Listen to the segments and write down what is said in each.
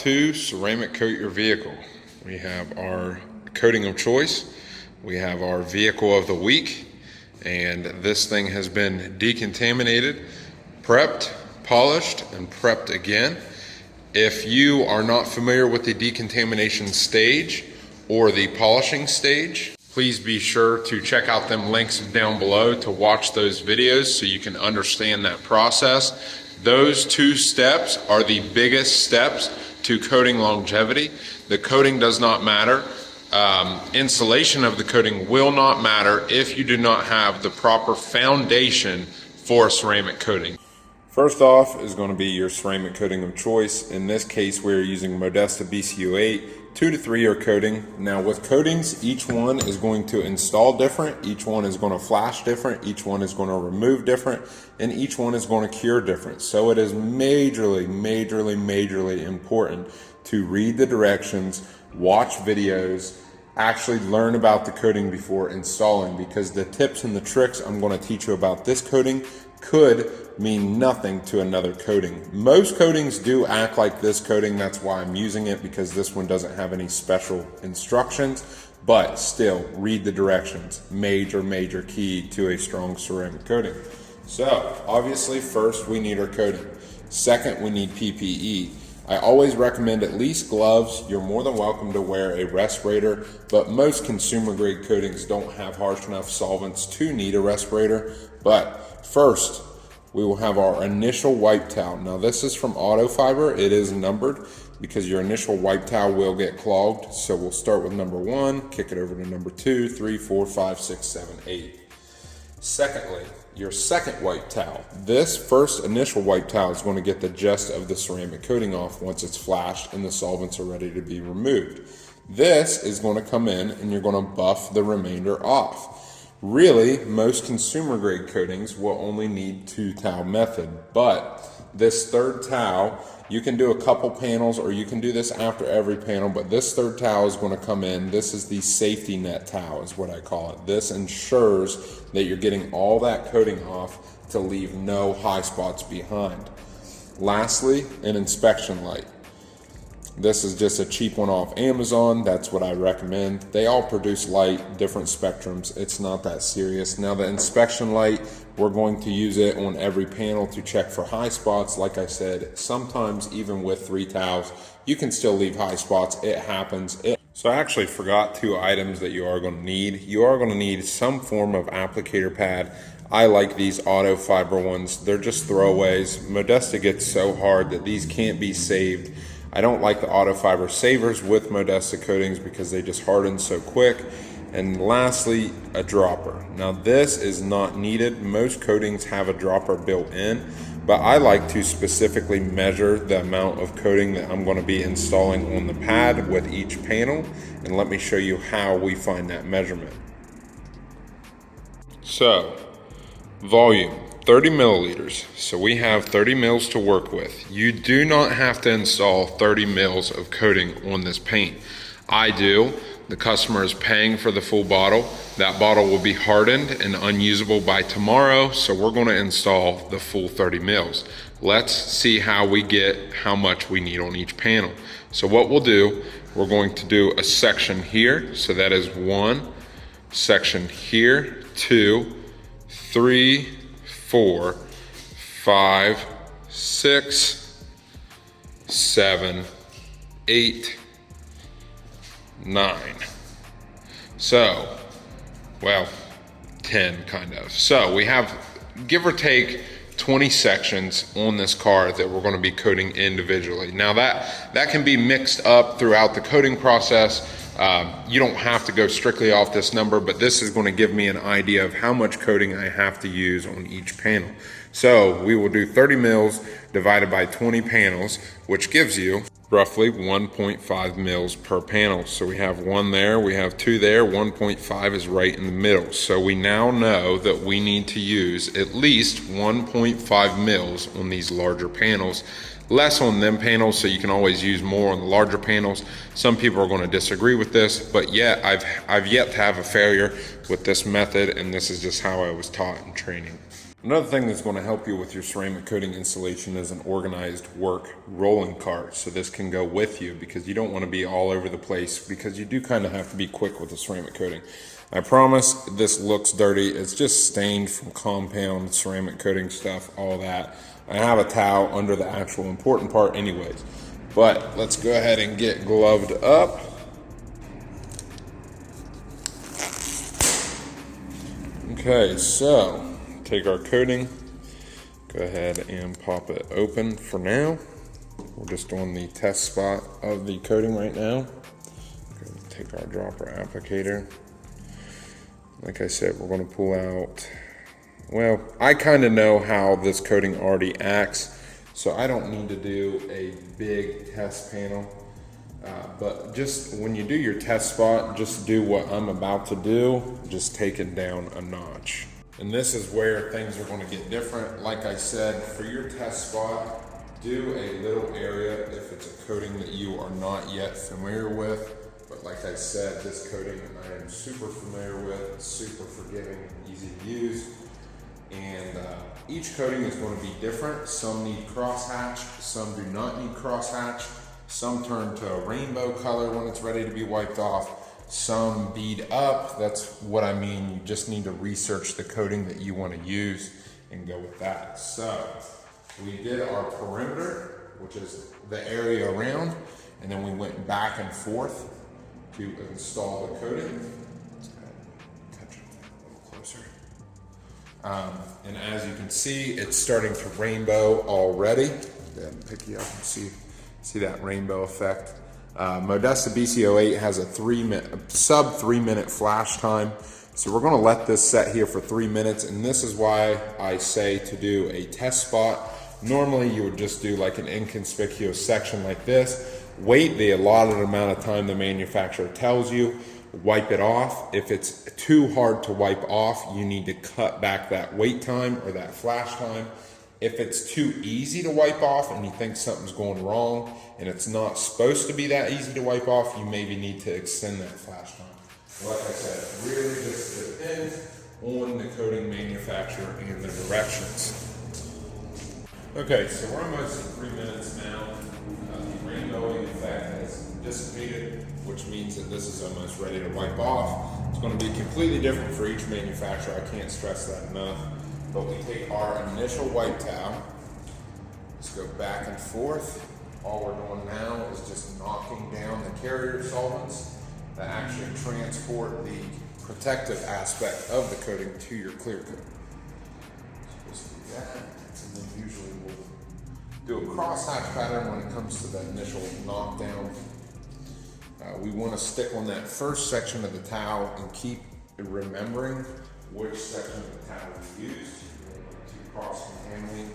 to ceramic coat your vehicle. We have our coating of choice, we have our vehicle of the week, and this thing has been decontaminated, prepped, polished, and prepped again. If you are not familiar with the decontamination stage or the polishing stage, please be sure to check out them links down below to watch those videos so you can understand that process. Those two steps are the biggest steps to coating longevity. The coating does not matter. Installation of the coating will not matter if you do not have the proper foundation for ceramic coating. First off is going to be your ceramic coating of choice. In this case, we're using Modesta BCO8 2 to 3 year coating. Now with coatings, each one is going to install different, each one is going to flash different, each one is going to remove different, and each one is going to cure different. So it is majorly important to read the directions, watch videos, actually learn about the coating before installing, because the tips and the tricks I'm going to teach you about this coating could mean nothing to another coating. Most coatings do act like this coating, that's why I'm using it, because this one doesn't have any special instructions, but still read the directions. Major key to a strong ceramic coating. So obviously first we need our coating. Second, we need PPE. I always recommend at least gloves. You're more than welcome to wear a respirator, but most consumer grade coatings don't have harsh enough solvents to need a respirator. But first, we will have our initial wipe towel. Now this is from Auto Fiber. It is numbered because your initial wipe towel will get clogged. So we'll start with number 1, kick it over to number 2, 3, 4, 5, 6, 7, 8. Secondly, your second wipe towel. This first initial wipe towel is going to get the gist of the ceramic coating off once it's flashed and the solvents are ready to be removed. This is going to come in and you're going to buff the remainder off. Really, most consumer grade coatings will only need 2 towel method, but this third towel, you can do a couple panels or you can do this after every panel, but this third towel is going to come in. This is the safety net towel is what I call it. This ensures that you're getting all that coating off to leave no high spots behind. Lastly, an inspection light. This is just a cheap one off Amazon. That's what I recommend. They all produce light, different spectrums. It's not that serious. Now the inspection light, we're going to use it on every panel to check for high spots. Like I said, sometimes even with 3 towels, you can still leave high spots. It happens. So I actually forgot 2 items that you are going to need. You are going to need some form of applicator pad. I like these Auto Fiber ones. They're just throwaways. Modesta gets so hard that these can't be saved. I don't like the Auto Fiber savers with Modesta coatings because they just harden so quick. And lastly, a dropper. Now this is not needed. Most coatings have a dropper built in, but I like to specifically measure the amount of coating that I'm going to be installing on the pad with each panel. And let me show you how we find that measurement. So, volume. 30 milliliters, so we have 30 mils to work with. You do not have to install 30 mils of coating on this paint. I do. The customer is paying for the full bottle. That bottle will be hardened and unusable by tomorrow, so we're going to install the full 30 mils. Let's see how we get how much we need on each panel. So what we'll do, we're going to do a section here, so that is 1, section here, 2, 3, 4, 5, 6, 7, 8, 9. So, well, 10 kind of. So we have, give or take, 20 sections on this car that we're going to be coating individually. Now that can be mixed up throughout the coating process. You don't have to go strictly off this number, but this is going to give me an idea of how much coating I have to use on each panel. So we will do 30 mils divided by 20 panels, which gives you roughly 1.5 mils per panel. So we have 1 there, we have 2 there, 1.5 is right in the middle. So we now know that we need to use at least 1.5 mils on these larger panels. Less on them panels, so you can always use more on the larger panels. Some people are going to disagree with this, but yet I've yet to have a failure with this method, and this is just how I was taught in training. Another thing that's going to help you with your ceramic coating installation is an organized work rolling cart. So this can go with you because you don't want to be all over the place, because you do kind of have to be quick with the ceramic coating. I promise this looks dirty. It's just stained from compound ceramic coating stuff, all that. I have a towel under the actual important part anyways. But let's go ahead and get gloved up. Okay, so take our coating, go ahead and pop it open for now. We're just on the test spot of the coating right now. Take our dropper applicator. Like I said, we're going to pull out, well, I kind of know how this coating already acts, so I don't need to do a big test panel. But just when you do your test spot, just do what I'm about to do, just take it down a notch. And this is where things are going to get different. Like I said, for your test spot, do a little area if it's a coating that you are not yet familiar with. But like I said, this coating I am super familiar with. It's super forgiving, easy to use. And each coating is going to be different. Some need crosshatch, some do not need crosshatch. Some turn to a rainbow color when it's ready to be wiped off. Some bead up. That's what I mean. You just need to research the coating that you want to use and go with that. So we did our perimeter, which is the area around, and then we went back and forth to install the coating. Let's go ahead and touch it a little closer. And as you can see, it's starting to rainbow already. Go ahead and pick you up and see that rainbow effect. Modesta BC08 has a sub 3 minute flash time. So we're gonna let this set here for 3 minutes, and this is why I say to do a test spot. Normally you would just do like an inconspicuous section like this, wait the allotted amount of time the manufacturer tells you, wipe it off. If it's too hard to wipe off, you need to cut back that wait time or that flash time. If it's too easy to wipe off and you think something's going wrong and it's not supposed to be that easy to wipe off, you maybe need to extend that flash time. Like I said, it really just depends on the coating manufacturer and the directions. Okay, so we're almost at 3 minutes now. The rainbowing effect has dissipated, which means that this is almost ready to wipe off. It's going to be completely different for each manufacturer. I can't stress that enough. But we take our initial wipe towel, let's go back and forth. All we're doing now is just knocking down the carrier solvents that actually transport the protective aspect of the coating to your clear coat. So just do that, and then usually we'll do a crosshatch pattern when it comes to the initial knockdown. We want to stick on that first section of the towel and keep remembering which section of the towel we used. Cross-contaminating.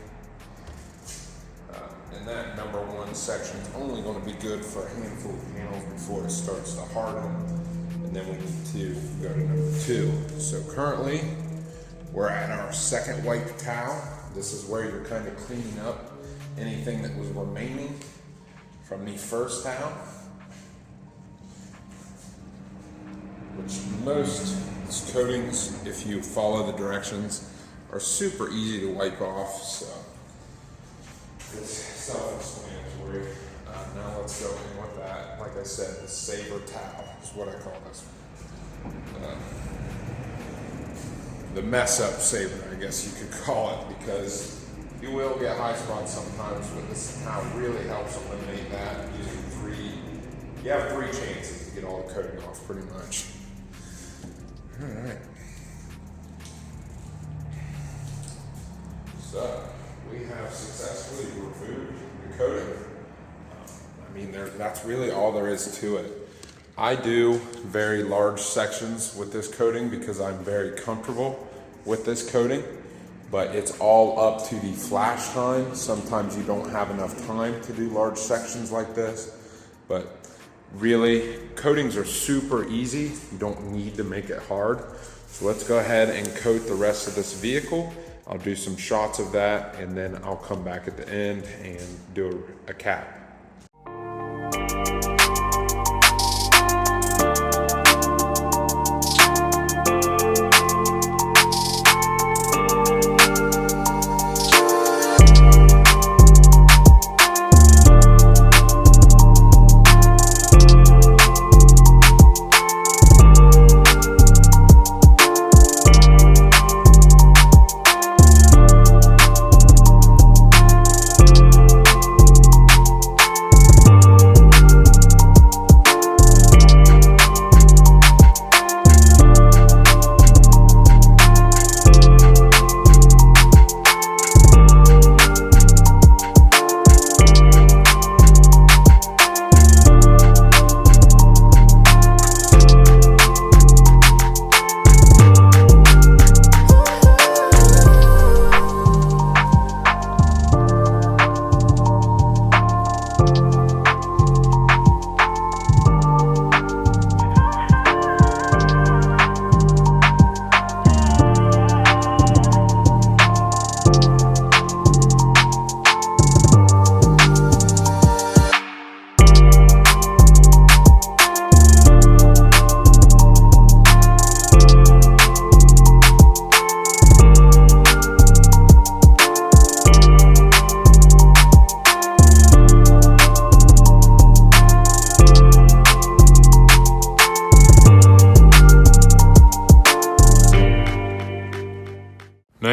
And that number one section is only going to be good for a handful of panels before it starts to harden. And then we need to go to number two. So currently, we're at our second wipe towel. This is where you're kind of cleaning up anything that was remaining from the first towel. Which most coatings, if you follow the directions, are super easy to wipe off, so it's self-explanatory. Now let's go in with that. Like I said, the saver towel is what I call this. The mess up saver, I guess you could call it, because you will get high spots sometimes, but this towel really helps eliminate that. You have three chances to get all the coating off pretty much. All right. So we have successfully removed the coating. I mean, that's really all there is to it. I do very large sections with this coating because I'm very comfortable with this coating, but it's all up to the flash time. Sometimes you don't have enough time to do large sections like this, but really, coatings are super easy. You don't need to make it hard. So let's go ahead and coat the rest of this vehicle. I'll do some shots of that, and then I'll come back at the end and do a cap.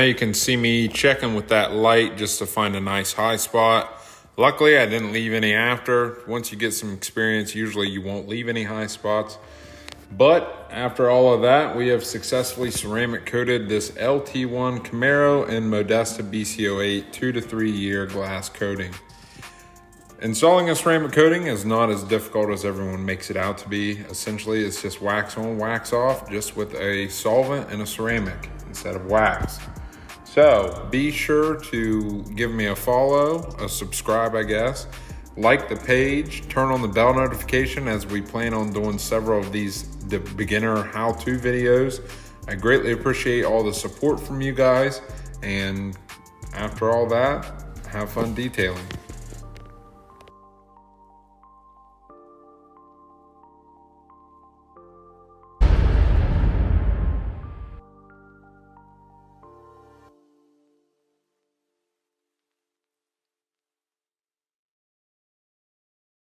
you can see me checking with that light just to find a nice high spot. Luckily, I didn't leave any after. Once you get some experience, usually you won't leave any high spots. But after all of that, we have successfully ceramic coated this LT1 Camaro and Modesta BC08 2 to 3 year glass coating. Installing a ceramic coating is not as difficult as everyone makes it out to be. Essentially, it's just wax on, wax off, just with a solvent and a ceramic instead of wax. So be sure to give me a follow, a subscribe, I guess. Like the page, turn on the bell notification as we plan on doing several of these beginner how-to videos. I greatly appreciate all the support from you guys. And after all that, have fun detailing.